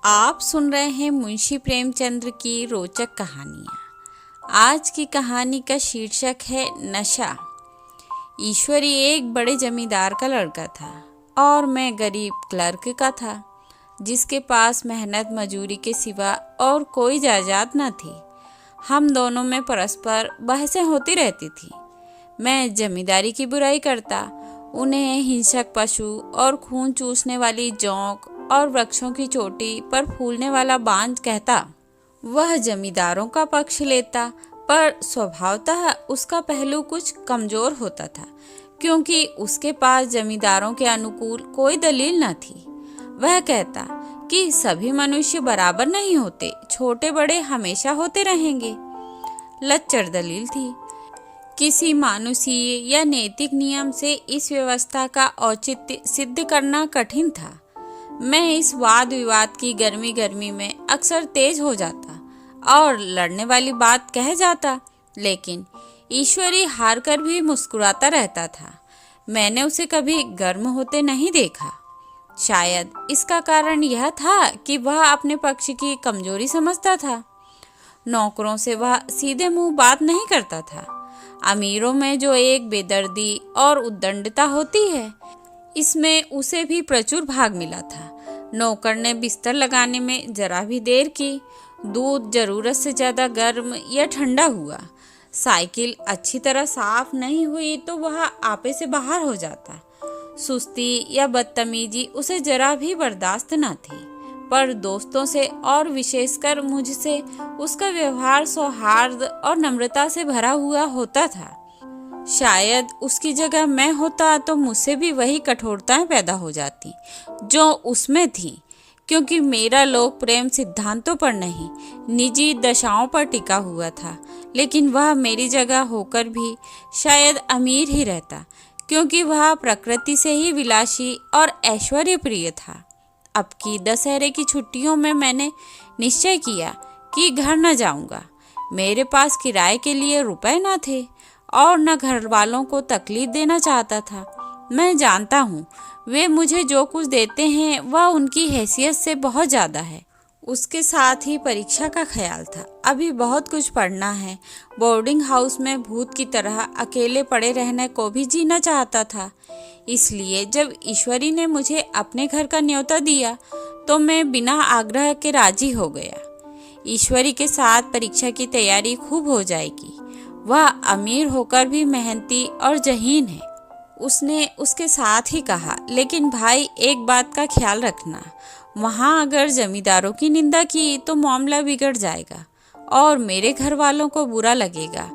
आप सुन रहे हैं मुंशी प्रेमचंद्र की रोचक कहानियाँ। आज की कहानी का शीर्षक है नशा। ईश्वरी एक बड़े जमींदार का लड़का था और मैं गरीब क्लर्क का था, जिसके पास मेहनत मजूरी के सिवा और कोई जायदाद न थी। हम दोनों में परस्पर बहसें होती रहती थी। मैं जमींदारी की बुराई करता, उन्हें हिंसक पशु और खून चूसने वाली जोंक और वृक्षों की चोटी पर फूलने वाला बांझ कहता। वह जमींदारों का पक्ष लेता, पर स्वभावतः उसका पहलू कुछ कमजोर होता था, क्योंकि उसके पास जमींदारों के अनुकूल कोई दलील न थी। वह कहता कि सभी मनुष्य बराबर नहीं होते, छोटे बड़े हमेशा होते रहेंगे। लच्चर दलील थी। किसी मानुषीय या नैतिक नियम से इस व्यवस्था का औचित्य सिद्ध करना कठिन था। मैं इस वाद विवाद की गर्मी में अक्सर तेज हो जाता और लड़ने वाली बात कह जाता, लेकिन ईश्वरी हार कर भी मुस्कुराता रहता था। मैंने उसे कभी गर्म होते नहीं देखा। शायद इसका कारण यह था कि वह अपने पक्ष की कमजोरी समझता था। नौकरों से वह सीधे मुंह बात नहीं करता था। अमीरों में जो एक बेदर्दी और उद्दंडता होती है, इसमें उसे भी प्रचुर भाग मिला था। नौकर ने बिस्तर लगाने में जरा भी देर की, दूध जरूरत से ज्यादा गर्म या ठंडा हुआ, साइकिल अच्छी तरह साफ नहीं हुई तो वह आपे से बाहर हो जाता। सुस्ती या बदतमीजी उसे जरा भी बर्दाश्त न थी, पर दोस्तों से और विशेषकर मुझसे उसका व्यवहार सौहार्द और नम्रता से भरा हुआ होता था। शायद उसकी जगह मैं होता तो मुझसे भी वही कठोरताएं पैदा हो जाती जो उसमें थी, क्योंकि मेरा लोक प्रेम सिद्धांतों पर नहीं, निजी दशाओं पर टिका हुआ था। लेकिन वह मेरी जगह होकर भी शायद अमीर ही रहता, क्योंकि वह प्रकृति से ही विलासी और ऐश्वर्य प्रिय था। अब की दशहरे की छुट्टियों में मैंने निश्चय किया कि घर न जाऊंगा। मेरे पास किराए के लिए रुपए न थे और न घर वालों को तकलीफ देना चाहता था। मैं जानता हूँ वे मुझे जो कुछ देते हैं वह उनकी हैसियत से बहुत ज़्यादा है। उसके साथ ही परीक्षा का ख्याल था। अभी बहुत कुछ पढ़ना है। बोर्डिंग हाउस में भूत की तरह अकेले पड़े रहने को भी जीना चाहता था। इसलिए जब ईश्वरी ने मुझे अपने घर का न्योता दिया तो मैं बिना आग्रह के राजी हो गया। ईश्वरी के साथ परीक्षा की तैयारी खूब हो जाएगी। वह अमीर होकर भी मेहनती और जहीन है। उसने उसके साथ ही कहा, लेकिन भाई एक बात का ख्याल रखना, वहाँ अगर जमींदारों की निंदा की तो मामला बिगड़ जाएगा और मेरे घर वालों को बुरा लगेगा।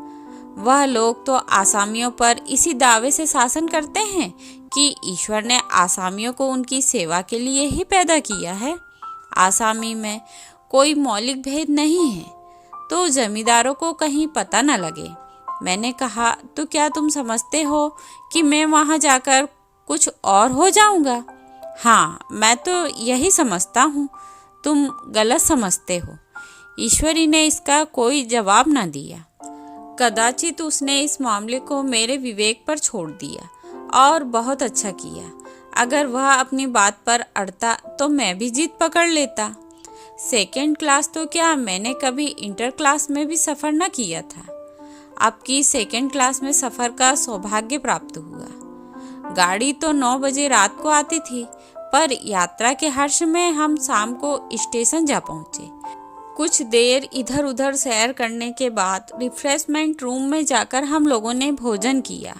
वह लोग तो आसामियों पर इसी दावे से शासन करते हैं कि ईश्वर ने आसामियों को उनकी सेवा के लिए ही पैदा किया है। आसामी में कोई मौलिक भेद नहीं है, तो जमींदारों को कहीं पता न लगे। मैंने कहा, तो क्या तुम समझते हो कि मैं वहाँ जाकर कुछ और हो जाऊँगा? हाँ, मैं तो यही समझता हूँ। तुम गलत समझते हो। ईश्वरी ने इसका कोई जवाब न दिया। कदाचित उसने इस मामले को मेरे विवेक पर छोड़ दिया और बहुत अच्छा किया। अगर वह अपनी बात पर अड़ता तो मैं भी जीत पकड़ लेता। सेकेंड क्लास तो क्या, मैंने कभी इंटर क्लास में भी सफ़र न किया था। अब की सेकेंड क्लास में सफ़र का सौभाग्य प्राप्त हुआ। गाड़ी तो 9 बजे रात को आती थी, पर यात्रा के हर्ष में हम शाम को स्टेशन जा पहुँचे। कुछ देर इधर उधर सैर करने के बाद रिफ्रेशमेंट रूम में जाकर हम लोगों ने भोजन किया।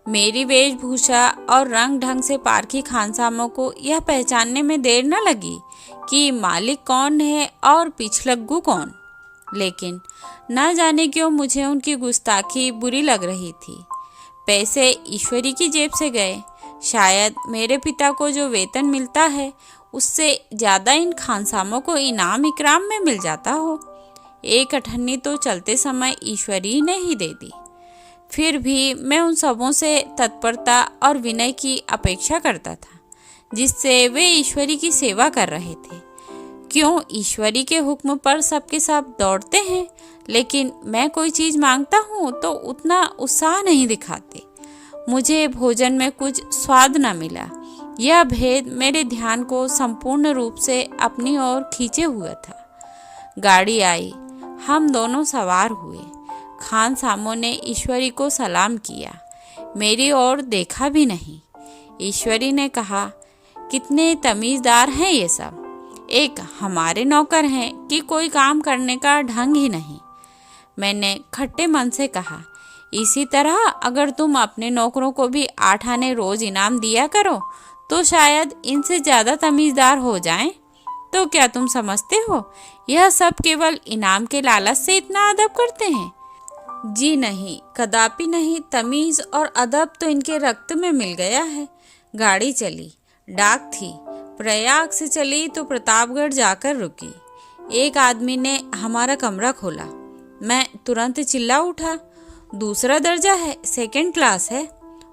मेरी वेशभूषा और रंग ढंग से पारखी खानसामों को यह पहचानने में देर न लगी कि मालिक कौन है और पिछलग्गू कौन। लेकिन न जाने क्यों मुझे उनकी गुस्ताखी बुरी लग रही थी। पैसे ईश्वरी की जेब से गए। शायद मेरे पिता को जो वेतन मिलता है उससे ज़्यादा इन खानसामों को इनाम इकराम में मिल जाता हो। एक अठन्नी तो चलते समय ईश्वरी ने ही दे दी। फिर भी मैं उन सबों से तत्परता और विनय की अपेक्षा करता था, जिससे वे ईश्वरी की सेवा कर रहे थे। क्यों, ईश्वरी के हुक्म पर सबके सब दौड़ते हैं, लेकिन मैं कोई चीज़ मांगता हूँ तो उतना उत्साह नहीं दिखाते। मुझे भोजन में कुछ स्वाद न मिला। यह भेद मेरे ध्यान को संपूर्ण रूप से अपनी ओर खींचे हुए था। गाड़ी आई, हम दोनों सवार हुए। खान सामो ने ईश्वरी को सलाम किया, मेरी ओर देखा भी नहीं। ईश्वरी ने कहा, कितने तमीज़दार हैं ये सब, एक हमारे नौकर हैं कि कोई काम करने का ढंग ही नहीं। मैंने खट्टे मन से कहा, इसी तरह अगर तुम अपने नौकरों को भी 8 आने रोज इनाम दिया करो तो शायद इनसे ज़्यादा तमीज़दार हो जाएं। तो क्या तुम समझते हो यह सब केवल इनाम के लालच से इतना अदब करते हैं? जी नहीं, कदापि नहीं। तमीज़ और अदब तो इनके रक्त में मिल गया है। गाड़ी चली, डाक थी, प्रयाग से चली तो प्रतापगढ़ जाकर रुकी। एक आदमी ने हमारा कमरा खोला। मैं तुरंत चिल्ला उठा, दूसरा दर्जा है, 2nd क्लास है।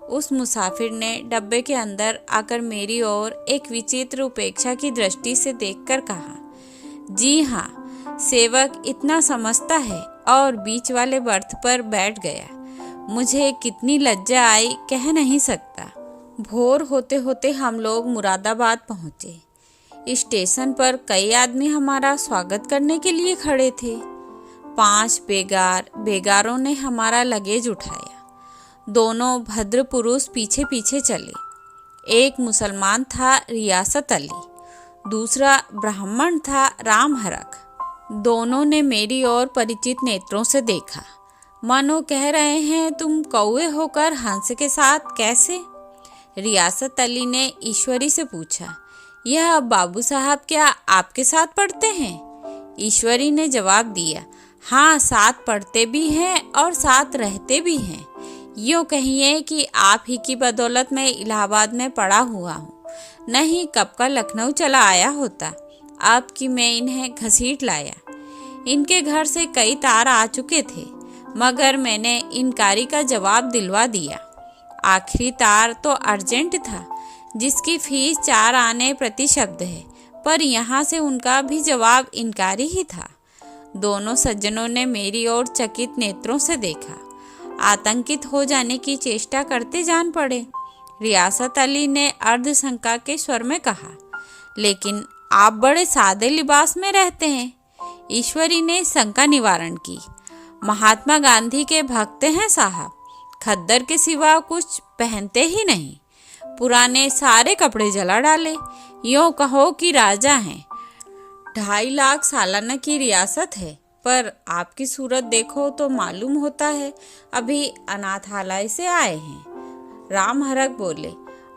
उस मुसाफिर ने डब्बे के अंदर आकर मेरी ओर एक विचित्र उपेक्षा की दृष्टि से देखकर कहा, जी हाँ, सेवक इतना समझता है, और बीच वाले बर्थ पर बैठ गया। मुझे कितनी लज्जा आई कह नहीं सकता। भोर होते होते हम लोग मुरादाबाद पहुँचे। स्टेशन पर कई आदमी हमारा स्वागत करने के लिए खड़े थे। 5 बेगारों ने हमारा लगेज उठाया। दोनों भद्र पुरुष पीछे पीछे चले। एक मुसलमान था, रियासत अली, दूसरा ब्राह्मण था, राम हरक। दोनों ने मेरी ओर परिचित नेत्रों से देखा, मानो कह रहे हैं, तुम कौवे होकर हंस के साथ कैसे? रियासत अली ने ईश्वरी से पूछा, यह बाबू साहब क्या आपके साथ पढ़ते हैं? ईश्वरी ने जवाब दिया, हाँ, साथ पढ़ते भी हैं और साथ रहते भी हैं। यूँ कहिए कि आप ही की बदौलत मैं इलाहाबाद में पड़ा हुआ हूँ, नहीं कब का लखनऊ चला आया होता। आपकी मैं इन्हें घसीट लाया। इनके घर से कई तार आ चुके थे, मगर मैंने इनकारी का जवाब दिलवा दिया। आखिरी तार तो अर्जेंट था, जिसकी फीस 4 आने प्रति शब्द है, पर यहाँ से उनका भी जवाब इनकारी ही था। दोनों सज्जनों ने मेरी ओर चकित नेत्रों से देखा, आतंकित हो जाने की चेष्टा करते जान पड़े। रियासत अली ने अर्धशंका के स्वर में कहा, लेकिन आप बड़े सादे लिबास में रहते हैं। ईश्वरी ने शंका निवारण की, महात्मा गांधी के भक्त हैं साहब, खद्दर के सिवा कुछ पहनते ही नहीं। पुराने सारे कपड़े जला डाले, यूँ कहो कि राजा हैं। 2.5 लाख सालाना की रियासत है, पर आपकी सूरत देखो तो मालूम होता है अभी अनाथालय से आए हैं। राम हरक बोले,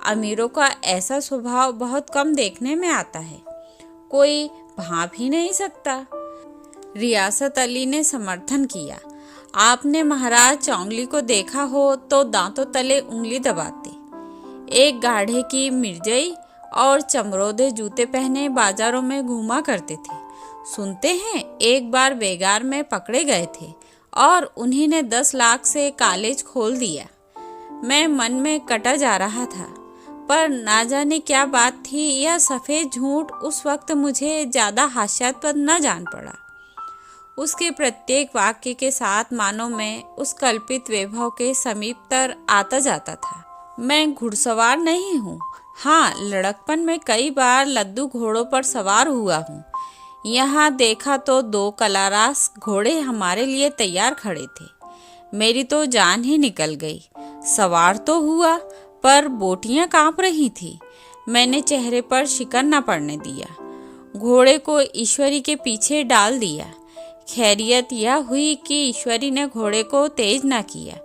अमीरों का ऐसा स्वभाव बहुत कम देखने में आता है, कोई भांप ही नहीं सकता। रियासत अली ने समर्थन किया, आपने महाराज चौंगली को देखा हो तो दांतों तले उंगली दबाते। एक गाढ़े की मिर्जई और चमरोदे जूते पहने बाजारों में घूमा करते थे। सुनते हैं एक बार बेगार में पकड़े गए थे और उन्हीं ने 10 लाख से कॉलेज खोल दिया। मैं मन में कटा जा रहा था, पर ना जाने क्या बात थी, यह सफ़ेद झूठ उस वक्त मुझे ज़्यादा हास्यास्पद न जान पड़ा। उसके प्रत्येक वाक्य के साथ मानो मैं उस कल्पित वैभव के समीपतर आता जाता था। मैं घुड़सवार नहीं हूँ, हाँ, लड़कपन में कई बार लद्दू घोड़ों पर सवार हुआ हूँ। यहाँ देखा तो 2 कलारास घोड़े हमारे लिए तैयार खड़े थे। मेरी तो जान ही निकल गई। सवार तो हुआ, पर बोटियाँ काँप रही थी। मैंने चेहरे पर शिकन न पड़ने दिया। घोड़े को ईश्वरी के पीछे डाल दिया। खैरियत यह हुई कि ईश्वरी ने घोड़े को तेज न किया,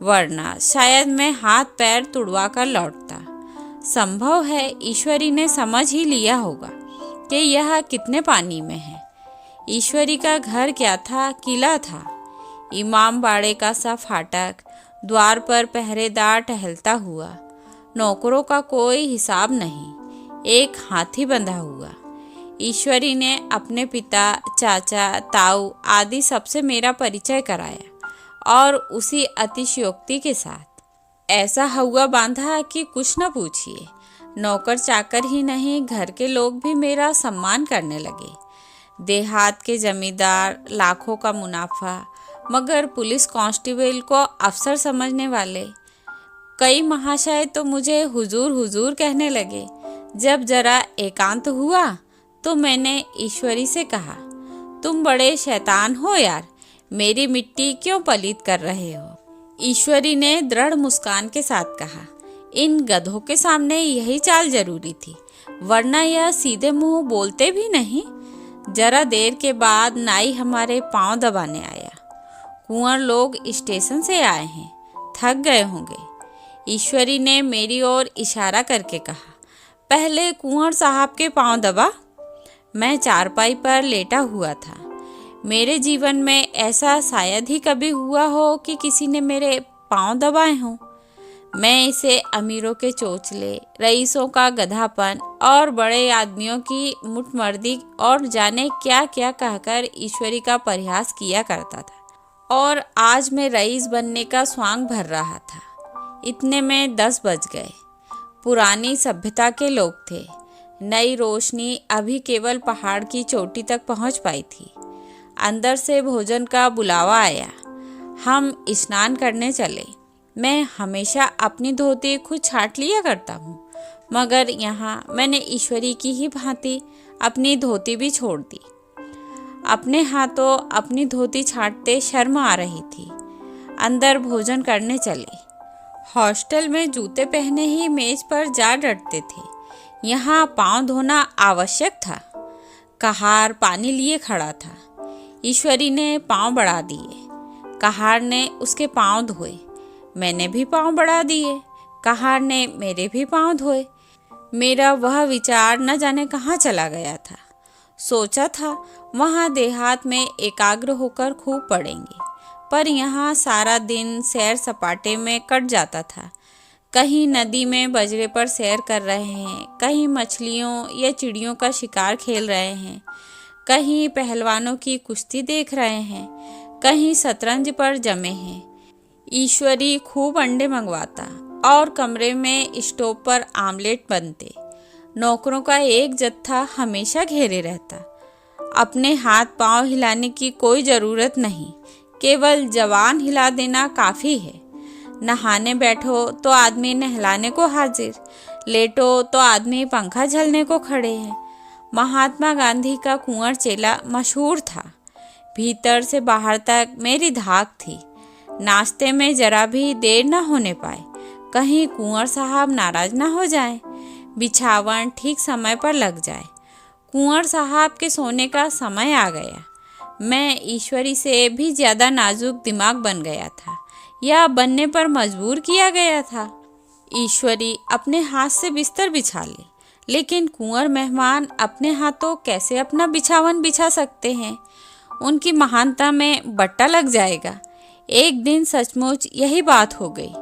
वरना शायद मैं हाथ पैर तुड़वा कर लौटता। संभव है ईश्वरी ने समझ ही लिया होगा कि यह कितने पानी में है। ईश्वरी का घर क्या था, किला था। इमाम बाड़े का सा फाटक, द्वार पर पहरेदार टहलता हुआ, नौकरों का कोई हिसाब नहीं, एक हाथी बंधा हुआ। ईश्वरी ने अपने पिता, चाचा, ताऊ आदि सबसे मेरा परिचय कराया और उसी अतिशयोक्ति के साथ ऐसा हवा बांधा कि कुछ न पूछिए। नौकर चाकर ही नहीं, घर के लोग भी मेरा सम्मान करने लगे। देहात के जमींदार, लाखों का मुनाफा, मगर पुलिस कांस्टेबल को अफसर समझने वाले। कई महाशय तो मुझे हुजूर हुजूर कहने लगे। जब जरा एकांत हुआ तो मैंने ईश्वरी से कहा, तुम बड़े शैतान हो यार, मेरी मिट्टी क्यों पलीत कर रहे हो। ईश्वरी ने दृढ़ मुस्कान के साथ कहा, इन गधों के सामने यही चाल जरूरी थी, वरना यह सीधे मुंह बोलते भी नहीं। जरा देर के बाद नाई हमारे पांव दबाने आया। कुंवर लोग स्टेशन से आए हैं, थक गए होंगे। ईश्वरी ने मेरी ओर इशारा करके कहा, पहले कुंवर साहब के पांव दबा। मैं चारपाई पर लेटा हुआ था। मेरे जीवन में ऐसा शायद ही कभी हुआ हो कि किसी ने मेरे पांव दबाए हों। मैं इसे अमीरों के चोचले, रईसों का गधापन और बड़े आदमियों की मुठमर्दी और जाने क्या क्या कहकर ईश्वरी का परिहास किया करता था। और आज मैं रईस बनने का स्वांग भर रहा था। इतने में 10 बज गए। पुरानी सभ्यता के लोग थे। नई रोशनी अभी केवल पहाड़ की चोटी तक पहुंच पाई थी। अंदर से भोजन का बुलावा आया। हम स्नान करने चले। मैं हमेशा अपनी धोती खुद छाट लिया करता हूँ, मगर यहाँ मैंने ईश्वरी की ही भांति अपनी धोती भी छोड़ दी। अपने हाथों अपनी धोती छाटते शर्म आ रही थी। अंदर भोजन करने चले। हॉस्टल में जूते पहने ही मेज पर जा डटते थे। यहाँ पांव धोना आवश्यक था। कहार पानी लिए खड़ा था। ईश्वरी ने पांव बढ़ा दिए। कहार ने उसके पांव धोए। मैंने भी पांव बढ़ा दिए। कहार ने मेरे भी पांव धोए। मेरा वह विचार न जाने कहाँ चला गया था। सोचा था वहाँ देहात में एकाग्र होकर खूब पढ़ेंगे, पर यहाँ सारा दिन सैर सपाटे में कट जाता था। कहीं नदी में बजरे पर सैर कर रहे हैं, कहीं मछलियों या चिड़ियों का शिकार खेल रहे हैं, कहीं पहलवानों की कुश्ती देख रहे हैं, कहीं शतरंज पर जमे हैं। ईश्वरी खूब अंडे मंगवाता और कमरे में स्टोव पर आमलेट बनते। नौकरों का एक जत्था हमेशा घेरे रहता। अपने हाथ पांव हिलाने की कोई ज़रूरत नहीं, केवल जवान हिला देना काफ़ी है। नहाने बैठो तो आदमी नहलाने को हाजिर, लेटो तो आदमी पंखा झलने को खड़े हैं। महात्मा गांधी का कुंवर चेला मशहूर था। भीतर से बाहर तक मेरी धाक थी। नाश्ते में जरा भी देर न होने पाए, कहीं कुंवर साहब नाराज ना हो जाए। बिछावन ठीक समय पर लग जाए। कुंवर साहब के सोने का समय आ गया। मैं ईश्वरी से भी ज़्यादा नाजुक दिमाग बन गया था, या बनने पर मजबूर किया गया था। ईश्वरी अपने हाथ से बिस्तर बिछा ले, लेकिन कुंवर मेहमान अपने हाथों कैसे अपना बिछावन बिछा सकते हैं? उनकी महानता में बट्टा लग जाएगा। एक दिन सचमुच यही बात हो गई।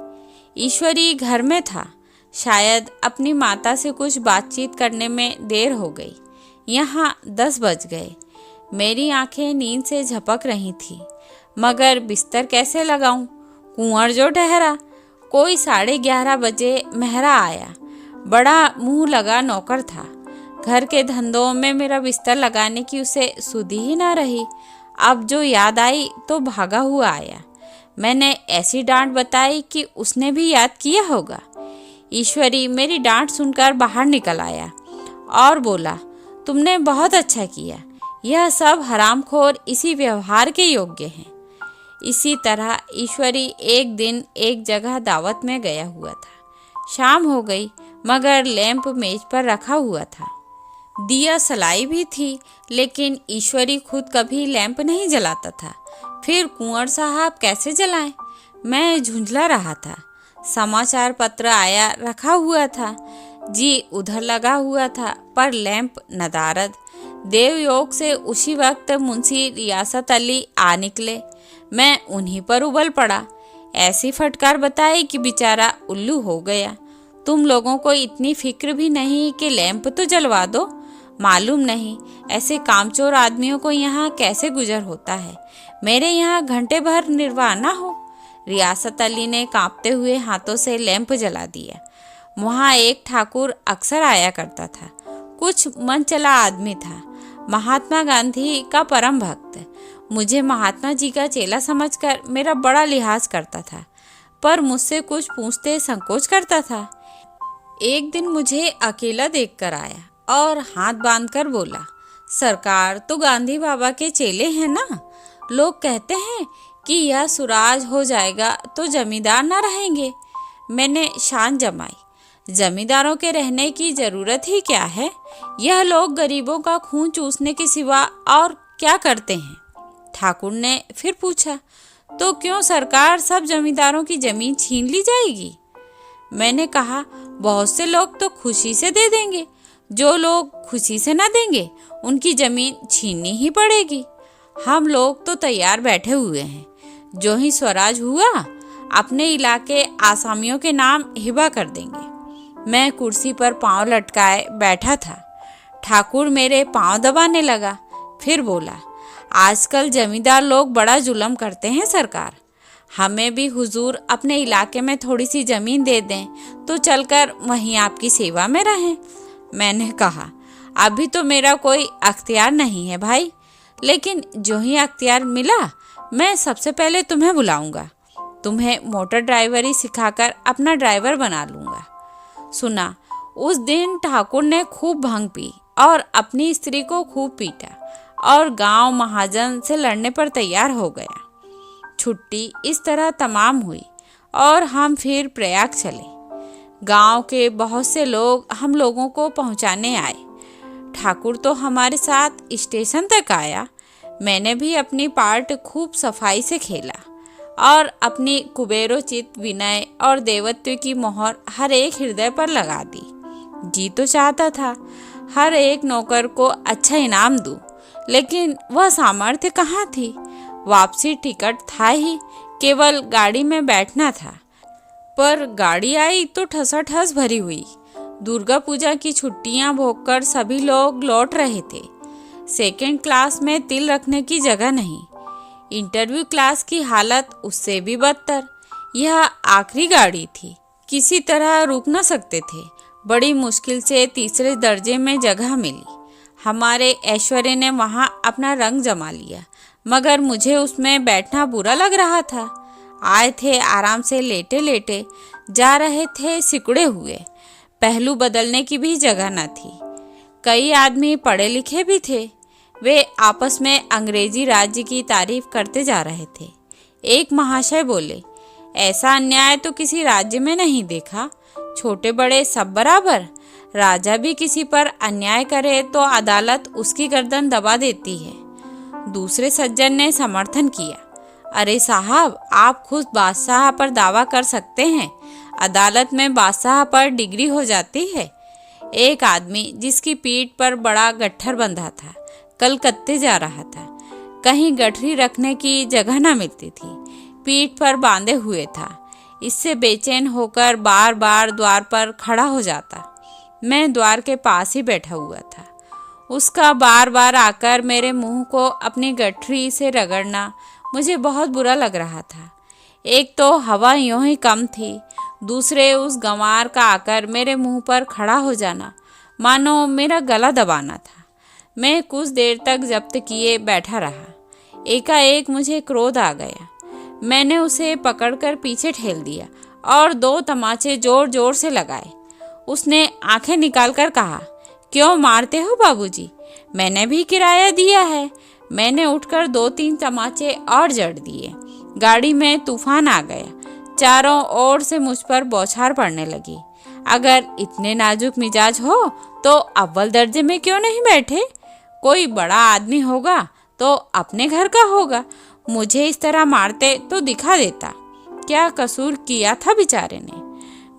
ईश्वरी घर में था। शायद अपनी माता से कुछ बातचीत करने में देर हो गई। यहाँ 10 बज गए। मेरी आंखें नींद से झपक रही थी, मगर बिस्तर कैसे लगाऊं? कुंवर जो ठहरा। कोई 11:30 बजे मेहरा आया। बड़ा मुंह लगा नौकर था। घर के धंधों में मेरा बिस्तर लगाने की उसे सुधि ही ना रही। अब जो याद आई तो भागा हुआ आया। मैंने ऐसी डांट बताई कि उसने भी याद किया होगा। ईश्वरी मेरी डांट सुनकर बाहर निकल आया और बोला, तुमने बहुत अच्छा किया। यह सब हरामखोर इसी व्यवहार के योग्य हैं। इसी तरह ईश्वरी एक दिन एक जगह दावत में गया हुआ था। शाम हो गई, मगर लैंप मेज पर रखा हुआ था। दिया सलाई भी थी, लेकिन ईश्वरी खुद कभी लैंप नहीं जलाता था। फिर कुंवर साहब कैसे जलाएं? मैं झुंझला रहा था। समाचार पत्र आया रखा हुआ था। जी उधर लगा हुआ था, पर लैंप नदारद। देवयोग से उसी वक्त मुंशी रियासत अली आ निकले। मैं उन्हीं पर उबल पड़ा। ऐसी फटकार बताई कि बेचारा उल्लू हो गया। तुम लोगों को इतनी फिक्र भी नहीं कि लैंप तो जलवा दो? मालूम नहीं ऐसे कामचोर आदमियों को यहाँ कैसे गुजर होता है। मेरे यहाँ घंटे भर निर्वाह ना हो। रियासत अली ने कांपते हुए हाथों से लैंप जला दिया। वहाँ एक ठाकुर अक्सर आया करता था। कुछ मन चला आदमी था। महात्मा गांधी का परम भक्त। मुझे महात्मा जी का चेला समझकर मेरा बड़ा लिहाज करता था, पर मुझसे कुछ पूछते संकोच करता था। एक दिन मुझे अकेला देखकर आया और हाथ बांधकर बोला, सरकार तो गांधी बाबा के चेले हैं ना। लोग कहते हैं कि यह सुराज हो जाएगा तो जमींदार ना रहेंगे। मैंने शान जमाई, जमींदारों के रहने की जरूरत ही क्या है। यह लोग गरीबों का खून चूसने के सिवा और क्या करते हैं। ठाकुर ने फिर पूछा, तो क्यों सरकार सब जमींदारों की जमीन छीन ली जाएगी। मैंने कहा, बहुत से लोग तो खुशी से दे देंगे, जो लोग खुशी से ना देंगे उनकी जमीन छीननी ही पड़ेगी। हम लोग तो तैयार बैठे हुए हैं, जो ही स्वराज हुआ अपने इलाके आसामियों के नाम हिबा कर देंगे। मैं कुर्सी पर पांव लटकाए बैठा था। ठाकुर मेरे पांव दबाने लगा, फिर बोला, आजकल जमींदार लोग बड़ा जुल्म करते हैं सरकार। हमें भी हुजूर अपने इलाके में थोड़ी सी जमीन दे दें तो चलकर वहीं आपकी सेवा में रहें। मैंने कहा, अभी तो मेरा कोई अख्तियार नहीं है भाई, लेकिन जो ही अख्तियार मिला मैं सबसे पहले तुम्हें बुलाऊंगा। तुम्हें मोटर ड्राइवरी सिखाकर अपना ड्राइवर बना लूँगा। सुना, उस दिन ठाकुर ने खूब भांग पी और अपनी स्त्री को खूब पीटा और गांव महाजन से लड़ने पर तैयार हो गया। छुट्टी इस तरह तमाम हुई और हम फिर प्रयाग चले। गांव के बहुत से लोग हम लोगों को पहुंचाने आए। ठाकुर तो हमारे साथ स्टेशन तक आया। मैंने भी अपनी पार्ट खूब सफाई से खेला और अपनी कुबेरोचित विनय और देवत्व की मोहर हर एक हृदय पर लगा दी। जी तो चाहता था हर एक नौकर को अच्छा इनाम दूं, लेकिन वह सामर्थ्य कहाँ थी। वापसी टिकट था ही, केवल गाड़ी में बैठना था। पर गाड़ी आई तो ठसाठस भरी हुई। दुर्गा पूजा की छुट्टियां भोगकर सभी लोग लौट रहे थे। सेकंड क्लास में तिल रखने की जगह नहीं। इंटरव्यू क्लास की हालत उससे भी बदतर। यह आखिरी गाड़ी थी, किसी तरह रुक न सकते थे। बड़ी मुश्किल से तीसरे दर्जे में जगह मिली। हमारे ऐश्वर्य ने वहाँ अपना रंग जमा लिया, मगर मुझे उसमें बैठना बुरा लग रहा था। आए थे आराम से लेटे लेटे, जा रहे थे सिकुड़े हुए। पहलू बदलने की भी जगह न थी। कई आदमी पढ़े लिखे भी थे। वे आपस में अंग्रेजी राज्य की तारीफ करते जा रहे थे। एक महाशय बोले, ऐसा अन्याय तो किसी राज्य में नहीं देखा। छोटे बड़े सब बराबर। राजा भी किसी पर अन्याय करे तो अदालत उसकी गर्दन दबा देती है। दूसरे सज्जन ने समर्थन किया, अरे साहब, आप खुद बादशाह पर दावा कर सकते हैं, अदालत में बादशाह पर डिग्री हो जाती है। एक आदमी जिसकी पीठ पर बड़ा गट्ठर बंधा था, कलकत्ते जा रहा था। कहीं गठरी रखने की जगह न मिलती थी, पीठ पर बांधे हुए था। इससे बेचैन होकर बार बार द्वार पर खड़ा हो जाता। मैं द्वार के पास ही बैठा हुआ था। उसका बार बार आकर मेरे मुंह को अपनी गठरी से रगड़ना मुझे बहुत बुरा लग रहा था। एक तो हवा यूं ही कम थी, दूसरे उस गंवार का आकर मेरे मुंह पर खड़ा हो जाना मानो मेरा गला दबाना था। मैं कुछ देर तक जब्त किए बैठा रहा। एकाएक मुझे क्रोध आ गया। मैंने उसे पकड़कर पीछे ठेल दिया और 2 तमाचे जोर जोर से लगाए। उसने आंखें निकालकर कहा, क्यों मारते हो बाबूजी? मैंने भी किराया दिया है। मैंने उठकर 2-3 तमाचे और जड़ दिए। गाड़ी में तूफान आ गया। चारों ओर से मुझ पर बौछार पड़ने लगी। अगर इतने नाजुक मिजाज हो तो अव्वल दर्जे में क्यों नहीं बैठे? कोई बड़ा आदमी होगा तो अपने घर का होगा। मुझे इस तरह मारते तो दिखा देता। क्या कसूर किया था बेचारे ने?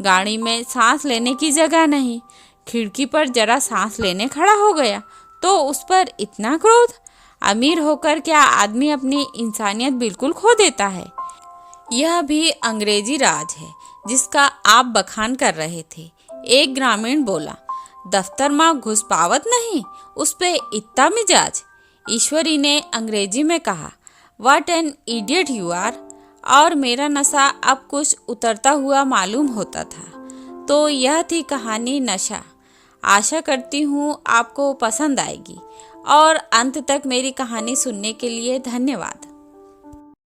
गाड़ी में सांस लेने की जगह नहीं। खिड़की पर जरा सांस लेने खड़ा हो गया तो उस पर इतना क्रोध। अमीर होकर क्या आदमी अपनी इंसानियत बिल्कुल खो देता है? यह भी अंग्रेजी राज है जिसका आप बखान कर रहे थे। एक ग्रामीण बोला, दफ्तर में घुस पावत नहीं, उस पे इतना मिजाज। ईश्वरी ने अंग्रेजी में कहा, what an idiot you are. और मेरा नशा अब कुछ उतरता हुआ मालूम होता था। तो यह थी कहानी नशा। आशा करती हूँ आपको पसंद आएगी और अंत तक मेरी कहानी सुनने के लिए धन्यवाद।